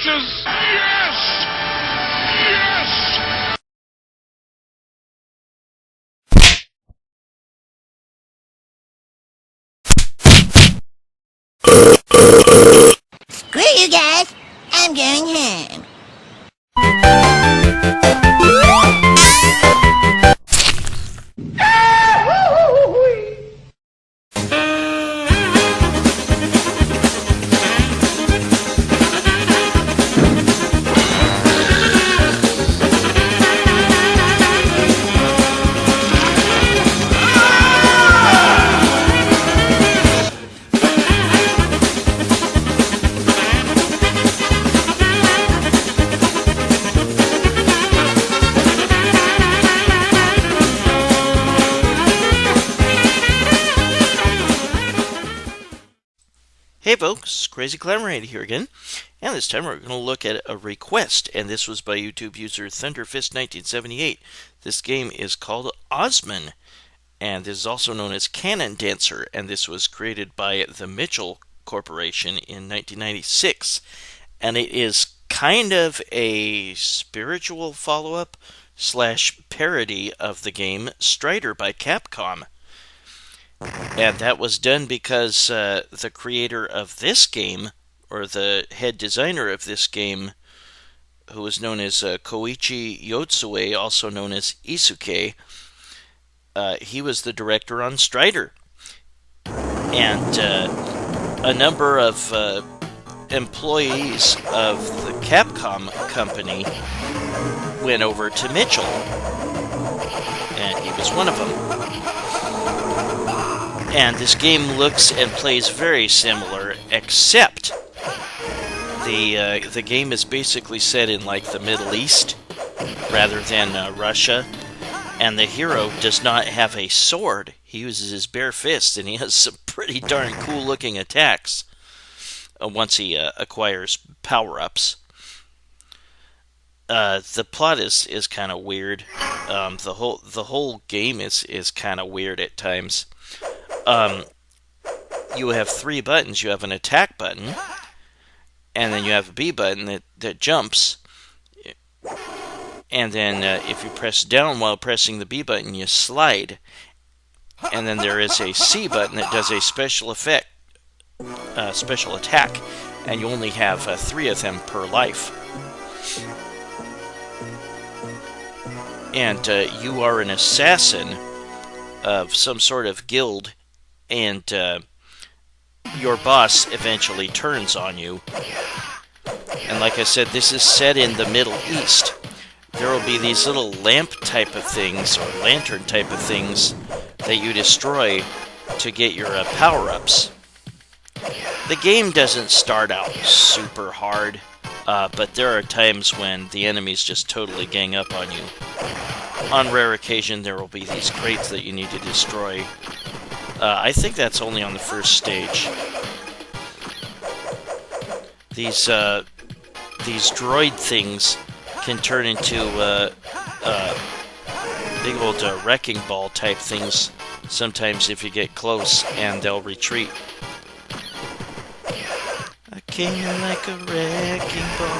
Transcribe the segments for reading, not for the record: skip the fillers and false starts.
Yes! Yes! Yes! Screw you guys. I'm going home. Hey folks, Crazy Clamorade here again, and this time we're going to look at a request, and this was by YouTube user Thunderfist1978. This game is called Osman, and this is also known as Cannon Dancer, and this was created by the Mitchell Corporation in 1996, and it is kind of a spiritual follow-up slash parody of the game Strider by Capcom. And that was done because the creator of this game, or the head designer of this game, who was known as Kouichi Yotsue, also known as Isuke, he was the director on Strider. And a number of employees of the Capcom company went over to Mitchell, and he was one of them. And this game looks and plays very similar, except the game is basically set in like the Middle East rather than Russia, and the hero does not have a sword. He uses his bare fists, and he has some pretty darn cool looking attacks once he acquires power-ups. The plot is kind of weird. The whole game is kind of weird at times. You have three buttons. You have an attack button, and then you have a B button that jumps, and then if you press down while pressing the B button, you slide, and then there is a C button that does a special attack, and you only have three of them per life. And you are an assassin of some sort of guild, and your boss eventually turns on you. And like I said, this is set in the Middle East. There will be these little lamp type of things, or lantern type of things, that you destroy to get your power-ups. The game doesn't start out super hard, but there are times when the enemies just totally gang up on you. On rare occasion, there will be these crates that you need to destroy. I think that's only on the first stage. These droid things can turn into big old wrecking ball type things sometimes if you get close, and they'll retreat. I came like a wrecking ball.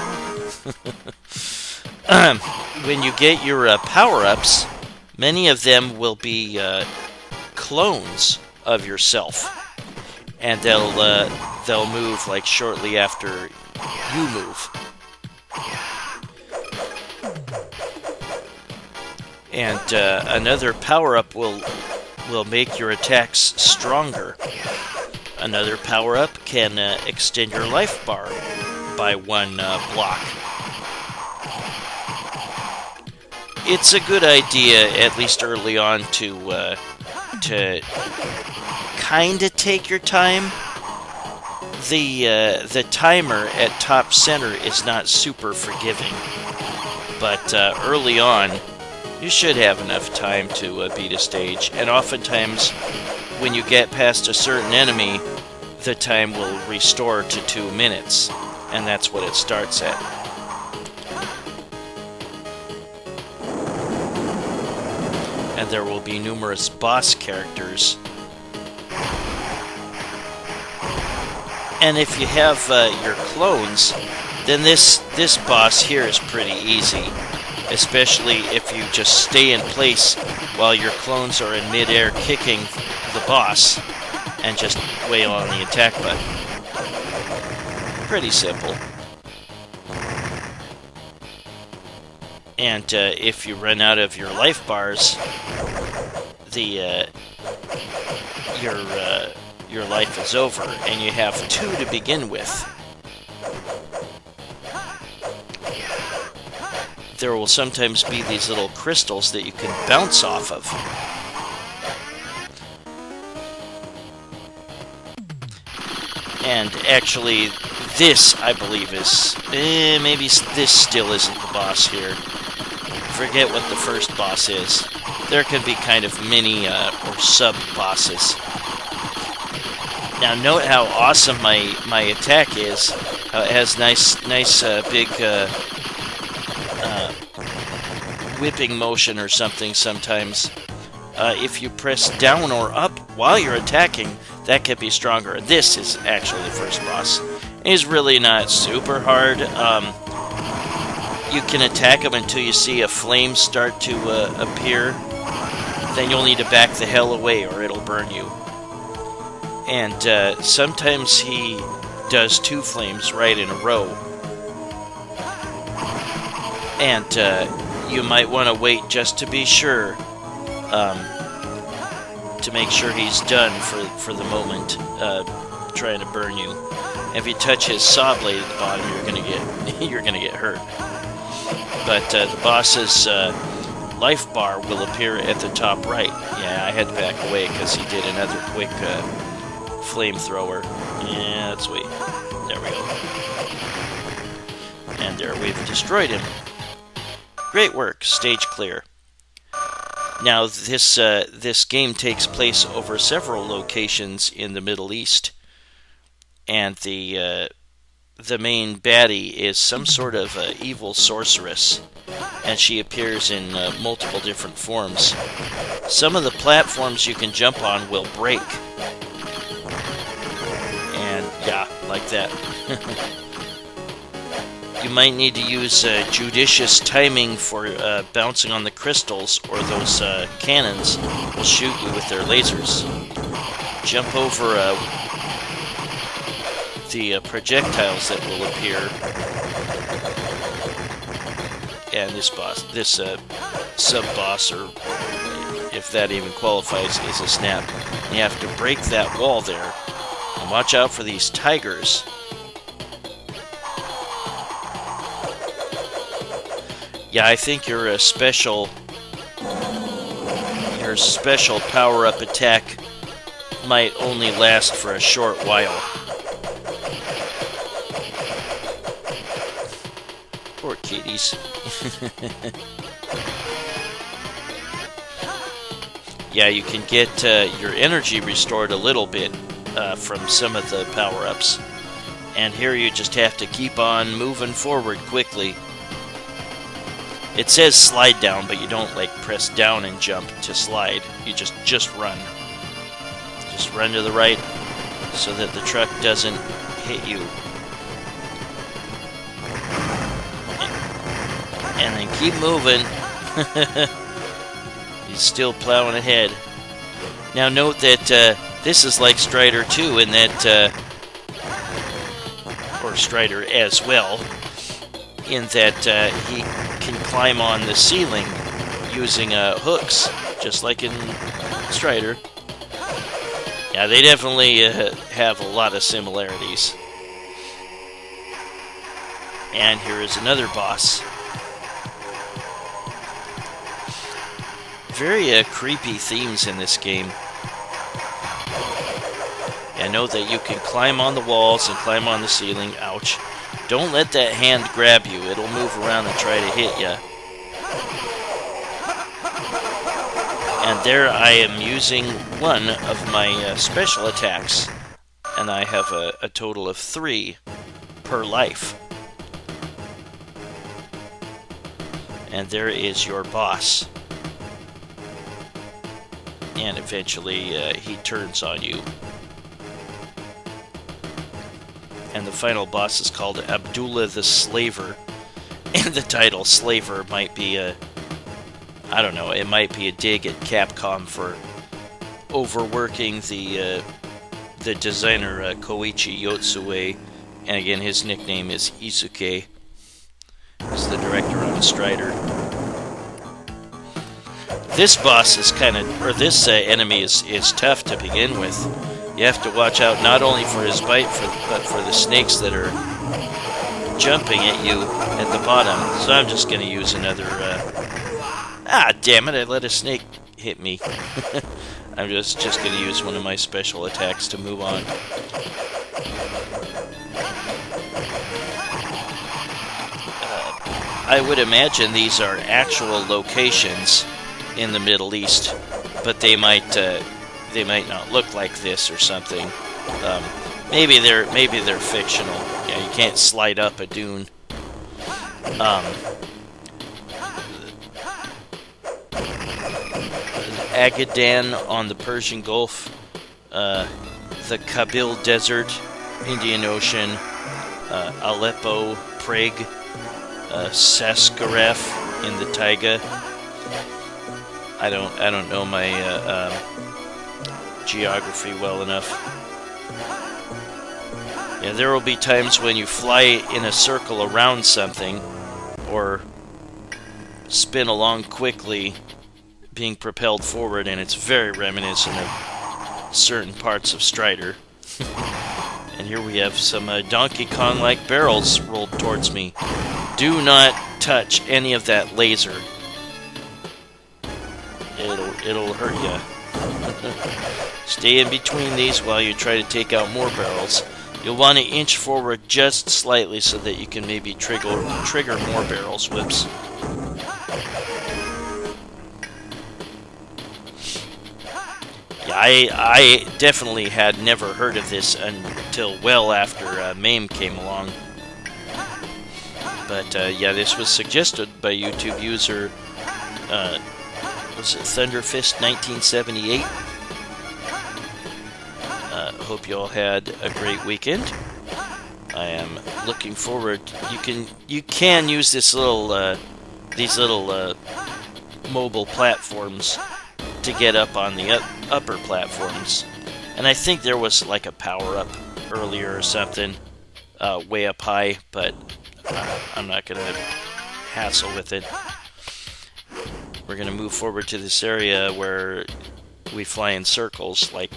When you get your power-ups, many of them will be clones of yourself, and they'll move like shortly after you move. And another power-up will make your attacks stronger. Another power-up can extend your life bar by one block. It's a good idea, at least early on, to kind of take your time. The timer at top center is not super forgiving, but early on, you should have enough time to beat a stage. And oftentimes, when you get past a certain enemy, the time will restore to 2 minutes, and that's what it starts at. And there will be numerous boss characters. And if you have your clones, then this boss here is pretty easy, especially if you just stay in place while your clones are in midair kicking the boss and just wail on the attack button. Pretty simple. And if you run out of your life bars, your life is over, and you have 2 to begin with. There will sometimes be these little crystals that you can bounce off of. And actually, this, I believe, is... maybe this still isn't the boss here. Forget what the first boss is. There can be kind of mini or sub-bosses. Now note how awesome my attack is. It has nice big whipping motion or something sometimes. If you press down or up while you're attacking, that can be stronger. This is actually the first boss. He's really not super hard. You can attack him until you see a flame start to appear. Then you'll need to back the hell away or it'll burn you. And sometimes he does 2 flames right in a row. And you might want to wait just to be sure, to make sure he's done for the moment, trying to burn you. If you touch his saw blade at the bottom, you're gonna get hurt. But the boss's life bar will appear at the top right. Yeah, I had to back away because he did another quick flamethrower. Yeah, let's wait. There we go. And there, we've destroyed him. Great work. Stage clear. Now, this game takes place over several locations in the Middle East. And the main baddie is some sort of evil sorceress, and she appears in multiple different forms. Some of the platforms you can jump on will break, and yeah, like that. You might need to use judicious timing for bouncing on the crystals, or those cannons will shoot you with their lasers. Jump over the projectiles that will appear, and this sub-boss, or if that even qualifies, is a snap. You have to break that wall there, and watch out for these tigers. Yeah, I think your special power-up attack might only last for a short while. Poor kitties. Yeah, you can get your energy restored a little bit from some of the power-ups. And here you just have to keep on moving forward quickly. It says slide down, but you don't like press down and jump to slide. You just run. Just run to the right so that the truck doesn't hit you. And then keep moving. He's still plowing ahead. Now note that this is like Strider 2 in that, or Strider as well, in that he can climb on the ceiling using hooks, just like in Strider. Yeah, they definitely have a lot of similarities. And here is another boss. Very creepy themes in this game. I know that you can climb on the walls and climb on the ceiling. Ouch. Don't let that hand grab you. It'll move around and try to hit you. And there I am using one of my special attacks. And I have a total of 3 per life. And there is your boss. And eventually he turns on you. And the final boss is called Abdullah the Slaver. And the title Slaver might be a... I don't know, it might be a dig at Capcom for overworking the designer Kouichi Yotsue. And again, his nickname is Isuke. He's the director on Strider. This boss is kind of... or this enemy is tough to begin with. You have to watch out not only for his bite, but for the snakes that are jumping at you at the bottom. So I'm just going to use another... damn it, I let a snake hit me. I'm just going to use one of my special attacks to move on. I would imagine these are actual locations in the Middle East, but they might not look like this or something. Maybe they're fictional. Yeah, you can't slide up a dune. Agadan on the Persian Gulf, the Kabyle Desert, Indian Ocean, Aleppo, Prague, Saskaref in the taiga. I don't know my geography well enough. Yeah, there will be times when you fly in a circle around something, or spin along quickly, being propelled forward, and it's very reminiscent of certain parts of Strider. And here we have some Donkey Kong-like barrels rolled towards me. Do not touch any of that laser. It'll hurt you. Stay in between these while you try to take out more barrels. You'll want to inch forward just slightly so that you can maybe trigger more barrels. Whoops. Yeah, I definitely had never heard of this until well after MAME came along. But yeah, this was suggested by YouTube user, was it Thunderfist 1978? Hope you all had a great weekend. I am looking forward. You can use this these little mobile platforms to get up on the upper platforms. And I think there was like a power-up earlier or something way up high, but I'm not going to hassle with it. We're going to move forward to this area where we fly in circles, like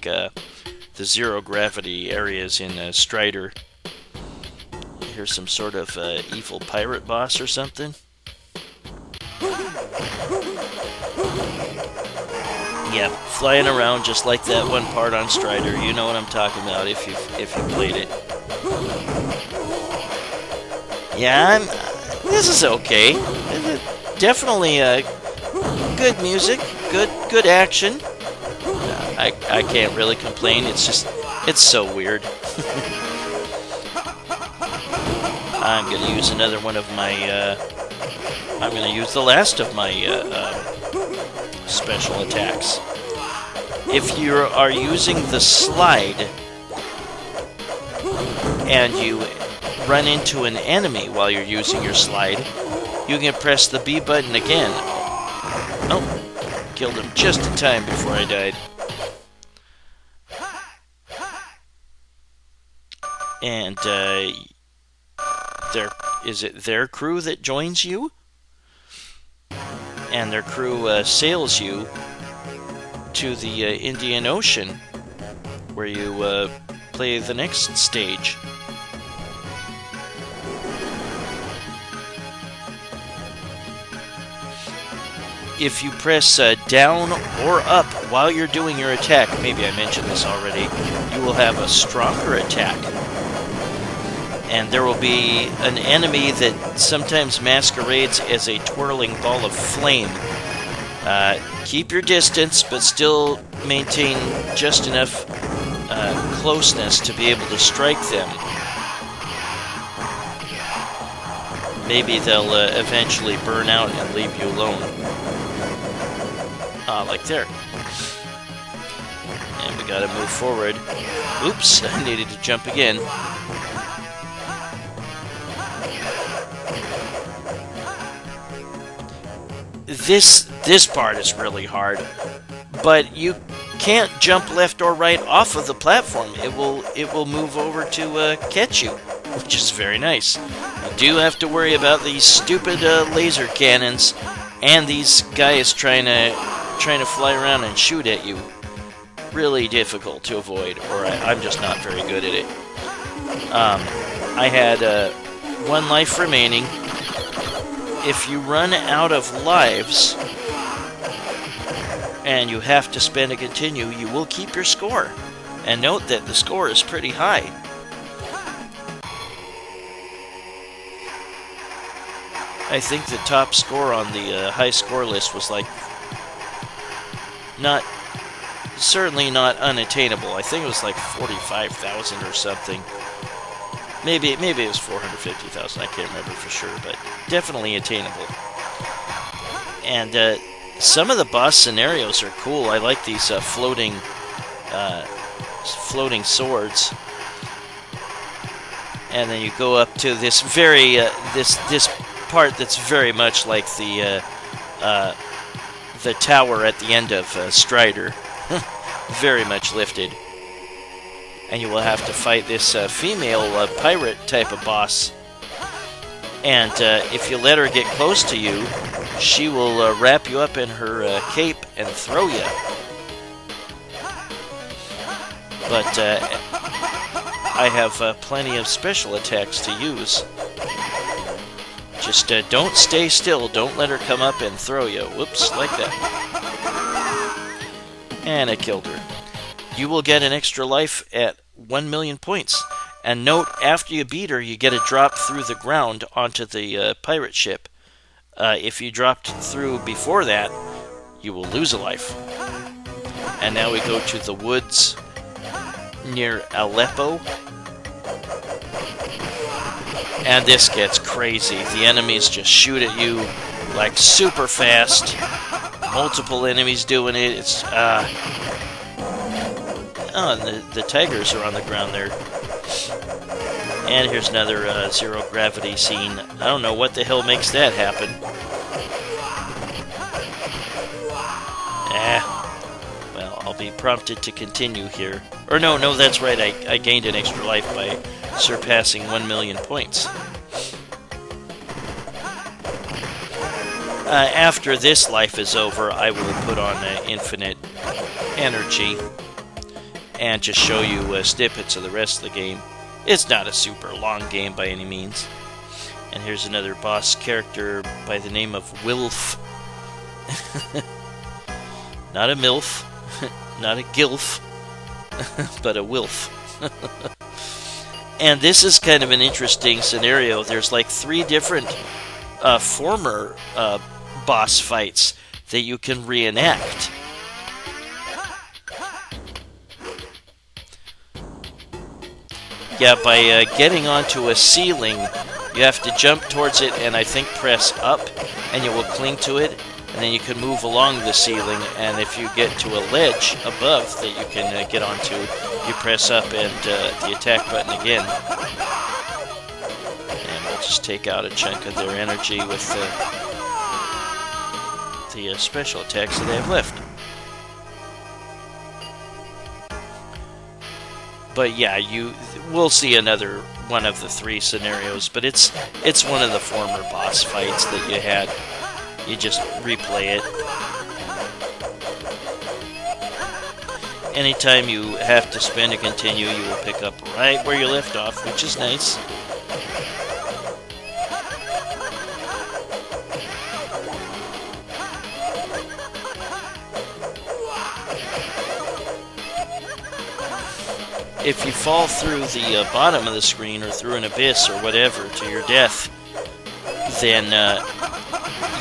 the zero-gravity areas in Strider. Here's some sort of evil pirate boss or something. Yeah, flying around just like that one part on Strider. You know what I'm talking about if you played it. Yeah, this is okay. Definitely good music, good action. I can't really complain. It's so weird. I'm gonna use another one of my. I'm gonna use the last of my special attacks. If you are using the slide and you run into an enemy while you're using your slide, you can press the B button again. Oh, killed him just in time before I died. And is it their crew that joins you? And their crew sails you to the Indian Ocean, where you play the next stage. If you press down or up while you're doing your attack, maybe I mentioned this already, you will have a stronger attack. And there will be an enemy that sometimes masquerades as a twirling ball of flame. Keep your distance, but still maintain just enough closeness to be able to strike them. Maybe they'll eventually burn out and leave you alone. Like there. And we gotta move forward. Oops, I needed to jump again. this part is really hard, but you can't jump left or right off of the platform. It will move over to catch you, which is very nice. You do have to worry about these stupid laser cannons and these guys trying to fly around and shoot at you. Really difficult to avoid, or I'm just not very good at it. I had 1 life remaining. If you run out of lives and you have to spend a continue, you will keep your score. And note that the score is pretty high. I think the top score on the high score list was like certainly not unattainable. I think it was like 45,000 or something. Maybe it was 450,000. I can't remember for sure, but definitely attainable. And some of the boss scenarios are cool. I like these floating swords. And then you go up to this very this part that's very much like the tower at the end of Strider. Very much lifted. And you will have to fight this female pirate type of boss. And if you let her get close to you, she will wrap you up in her cape and throw you. But I have plenty of special attacks to use. Just don't stay still. Don't let her come up and throw you. Whoops, like that. And I killed her. You will get an extra life at 1,000,000 points. And note, after you beat her, you get a drop through the ground onto the pirate ship. If you dropped through before that, you will lose a life. And now we go to the woods near Aleppo. And this gets crazy. The enemies just shoot at you like super fast. Multiple enemies doing it. It's and the tigers are on the ground there. And here's another zero gravity scene. I don't know what the hell makes that happen. Well, I'll be prompted to continue here. Or no, that's right. I gained an extra life by surpassing 1,000,000 points. After this life is over, I will put on infinite energy and just show you snippets of the rest of the game. It's not a super long game by any means. And here's another boss character by the name of Wilf. Not a MILF, not a GILF, but a Wilf. And this is kind of an interesting scenario. There's like 3 different former boss fights that you can reenact. Yeah, by getting onto a ceiling, you have to jump towards it and I think press up, and you will cling to it, and then you can move along the ceiling, and if you get to a ledge above that you can get onto, you press up and the attack button again. And we'll just take out a chunk of their energy with the special attacks that they have left. But yeah, we'll see another one of the 3 scenarios, but it's one of the former boss fights that you had. You just replay it. Anytime you have to spend a continue, you will pick up right where you left off, which is nice. If you fall through the bottom of the screen or through an abyss or whatever to your death, then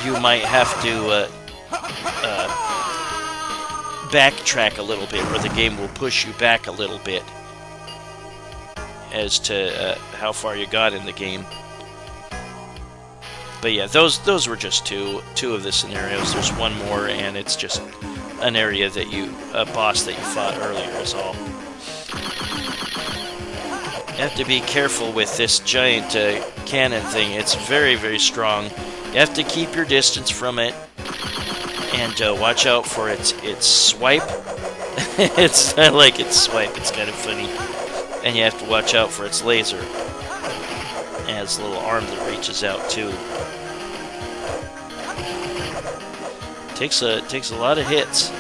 you might have to backtrack a little bit, or the game will push you back a little bit as to how far you got in the game. But yeah, those were just two of the scenarios. There's one more, and it's just an area a boss that you fought earlier is all. You have to be careful with this giant cannon thing. It's very, very strong. You have to keep your distance from it. And watch out for its swipe. I like its swipe. It's kind of funny. And you have to watch out for its laser. It has a little arm that reaches out too. Takes a lot of hits.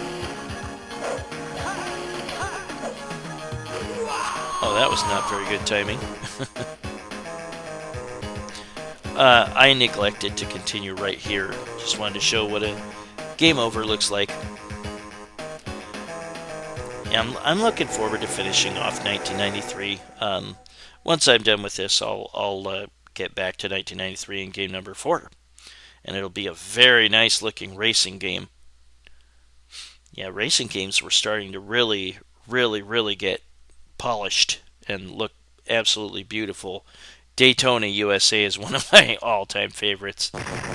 Oh, that was not very good timing. I neglected to continue right here. Just wanted to show what a game over looks like. Yeah, I'm looking forward to finishing off 1993. Once I'm done with this, I'll get back to 1993 in game number 4. And it'll be a very nice looking racing game. Yeah, racing games were starting to really get polished and look absolutely beautiful. Daytona USA is one of my all-time favorites.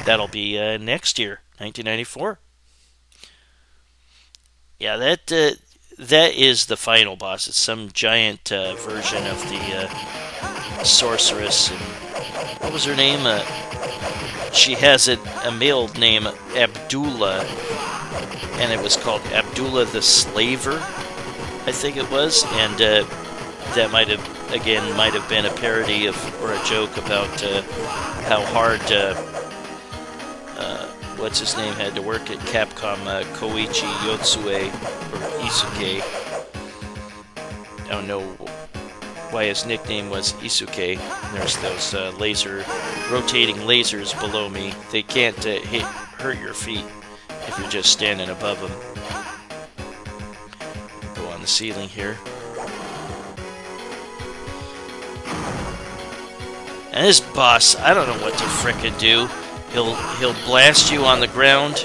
That'll be next year, 1994. Yeah, that is the final boss. It's some giant version of the sorceress. And what was her name? She has a male name, Abdullah, and it was called Abdullah the Slaver, I think it was, and that might have been a parody of, or a joke about how hard what's his name had to work at Capcom, Kouichi, Yotsue, or Isuke. I don't know why his nickname was Isuke. There's those rotating lasers below me. They can't hurt your feet if you're just standing above them. Go on the ceiling here. And this boss, I don't know what to frickin' do. He'll blast you on the ground,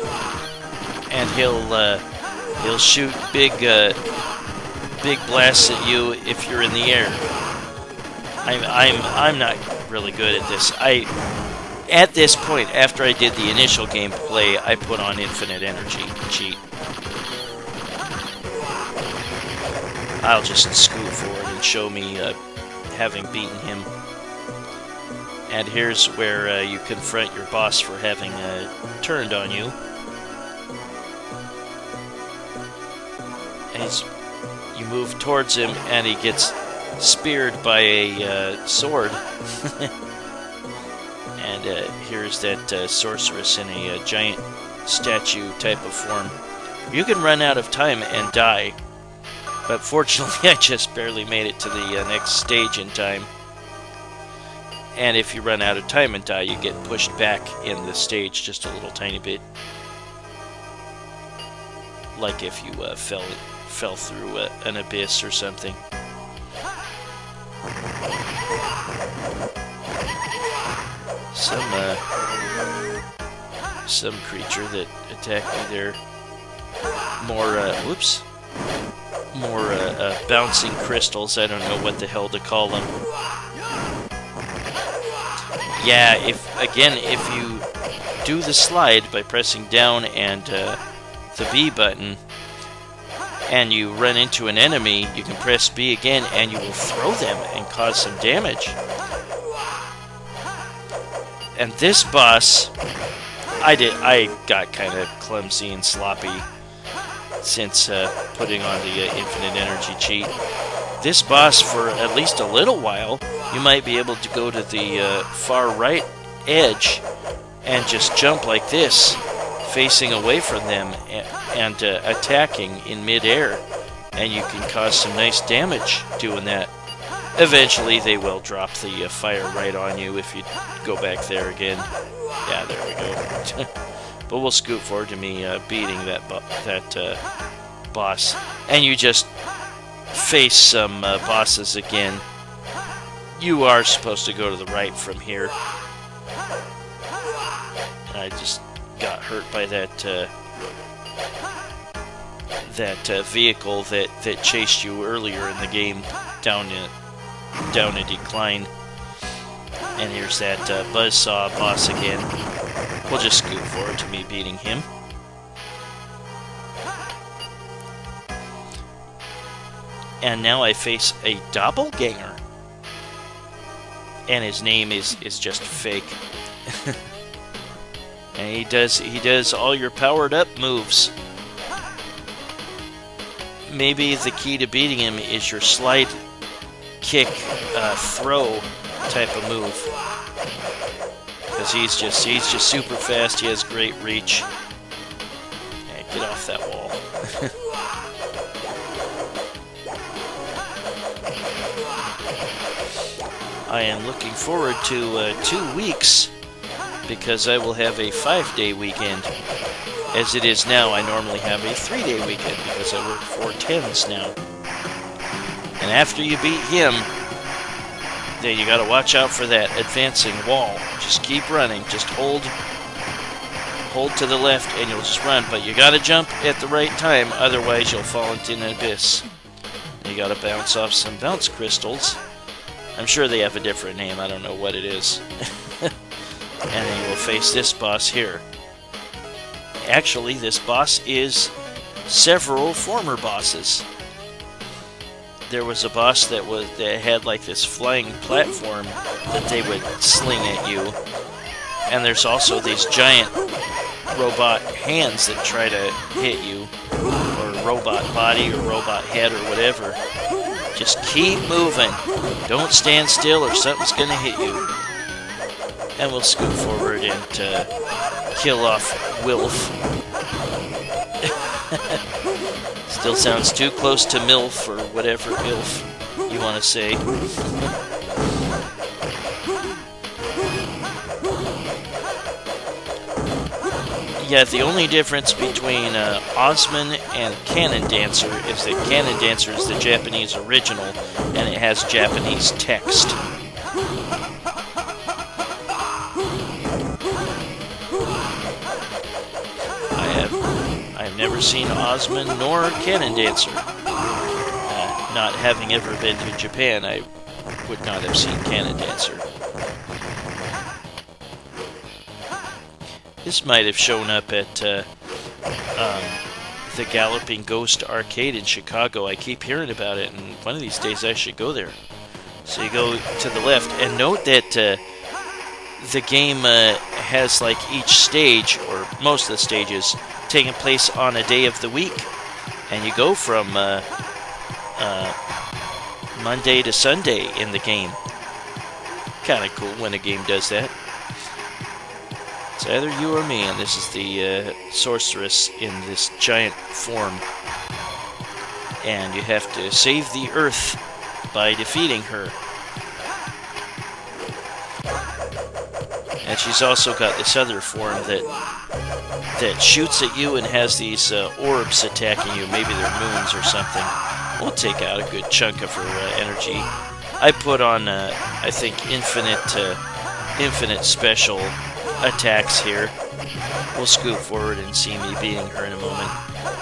and he'll shoot big blasts at you if you're in the air. I'm not really good at this. At this point, after I did the initial gameplay, I put on infinite energy cheat. I'll just scoot forward and show me having beaten him. And here's where you confront your boss for having turned on you. And you move towards him, and he gets speared by a sword. And here's that sorceress in a giant statue type of form. You can run out of time and die, but fortunately I just barely made it to the next stage in time. And if you run out of time and die, you get pushed back in the stage just a little tiny bit. Like if you fell through an abyss or something. Some creature that attacked me there. More bouncing crystals. I don't know what the hell to call them. Yeah, if you do the slide by pressing down and the B button, and you run into an enemy, you can press B again, and you will throw them and cause some damage. And this boss, I got kind of clumsy and sloppy since putting on the infinite energy cheat. This boss, for at least a little while, you might be able to go to the far right edge and just jump like this, facing away from them and attacking in midair, and you can cause some nice damage doing that. Eventually they will drop the fire right on you if you go back there again. Yeah, there we go. But we'll scoot forward to me beating that boss, and you just face some bosses again. You are supposed to go to the right from here. And I just got hurt by that vehicle that chased you earlier in the game down a decline. And here's that buzzsaw boss again. We'll just scoot forward to me beating him. And now I face a doppelganger. And his name is just fake. And he does all your powered up moves. Maybe the key to beating him is your slide kick throw type of move. Because he's just super fast, he has great reach. Yeah, get off that wall. I am looking forward to 2 weeks because I will have a 5-day weekend. As it is now, I normally have a 3-day weekend because I work 4/10s now. And after you beat him, then you gotta watch out for that advancing wall. Just keep running. Just hold to the left and you'll just run. But you gotta jump at the right time, otherwise you'll fall into an abyss. You gotta bounce off some bounce crystals. I'm sure they have a different name, I don't know what it is. And then you will face this boss here. Actually, this boss is several former bosses. There was a boss that had like this flying platform that they would sling at you. And there's also these giant robot hands that try to hit you. Or robot body or robot head or whatever. Just keep moving. Don't stand still or something's gonna hit you. And we'll scoot forward and kill off Wilf. Still sounds too close to MILF or whatever ILF you want to say. Yeah, the only difference between Osman and Cannon Dancer is that Cannon Dancer is the Japanese original and it has Japanese text. I've never seen Osman nor Cannon Dancer. Not having ever been to Japan, I would not have seen Cannon Dancer. This might have shown up at the Galloping Ghost Arcade in Chicago. I keep hearing about it, and one of these days I should go there. So you go to the left, and note that the game has like each stage, or most of the stages, taking place on a day of the week. And you go from Monday to Sunday in the game. Kind of cool when a game does that. It's either you or me, and this is the sorceress in this giant form. And you have to save the Earth by defeating her. And she's also got this other form that shoots at you and has these orbs attacking you. Maybe they're moons or something. We'll take out a good chunk of her energy. I put on, I think, infinite special attacks here. We'll scoot forward and see me beating her in a moment.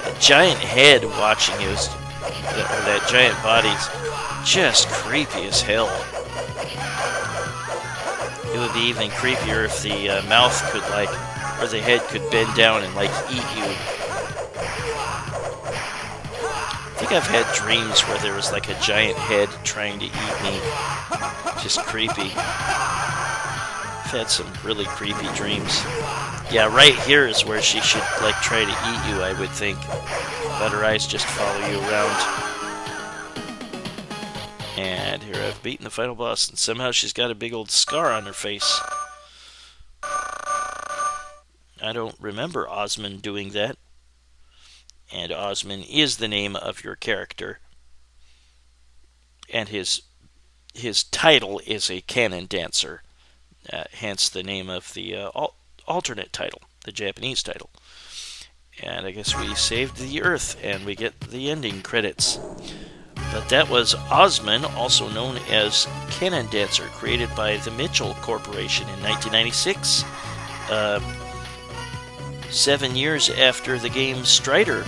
A giant head watching you, or that giant body's just creepy as hell. It would be even creepier if the mouth could, like, or the head could bend down and, like, eat you. I think I've had dreams where there was, like, a giant head trying to eat me. Just creepy. I've had some really creepy dreams. Yeah, right here is where she should, like, try to eat you, I would think. Let her eyes just follow you around. And here I've beaten the final boss, and somehow she's got a big old scar on her face. I don't remember Osman doing that. And Osman is the name of your character. And his title is a Cannon Dancer. Hence the name of the alternate title, the Japanese title. And I guess we saved the Earth, and we get the ending credits. But that was Osman, also known as Cannon Dancer, created by the Mitchell Corporation in 1996. 7 years after the game Strider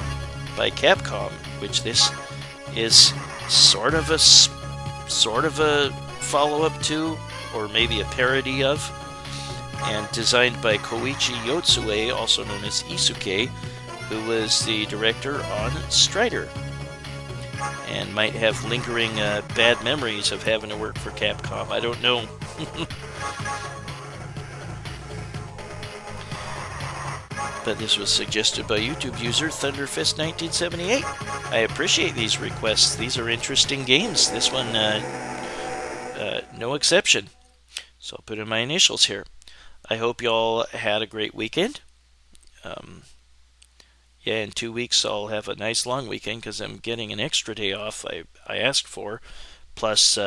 by Capcom, which this is sort of a follow-up to, or maybe a parody of, and designed by Kouichi Yotsue, also known as Isuke, who was the director on Strider, and might have lingering bad memories of having to work for Capcom. I don't know. but this was suggested by YouTube user Thunderfist1978. I appreciate these requests. These are interesting games. This one, no exception. So I'll put in my initials here. I hope you all had a great weekend. Yeah, in 2 weeks I'll have a nice long weekend because I'm getting an extra day off I asked for, plus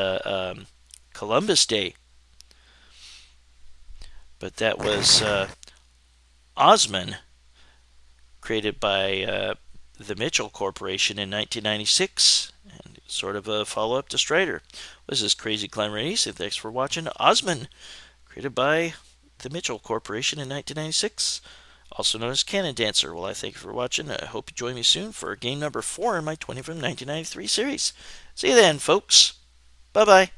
Columbus Day. But that was Osman, created by the Mitchell Corporation in 1996, and sort of a follow-up to Strider. This is Crazy Climber 80, and thanks for watching Osman, created by the Mitchell Corporation in 1996, also known as Cannon Dancer. Well, I thank you for watching. I hope you join me soon for game number 4 in my 20 from 1993 series. See you then, folks. Bye-bye.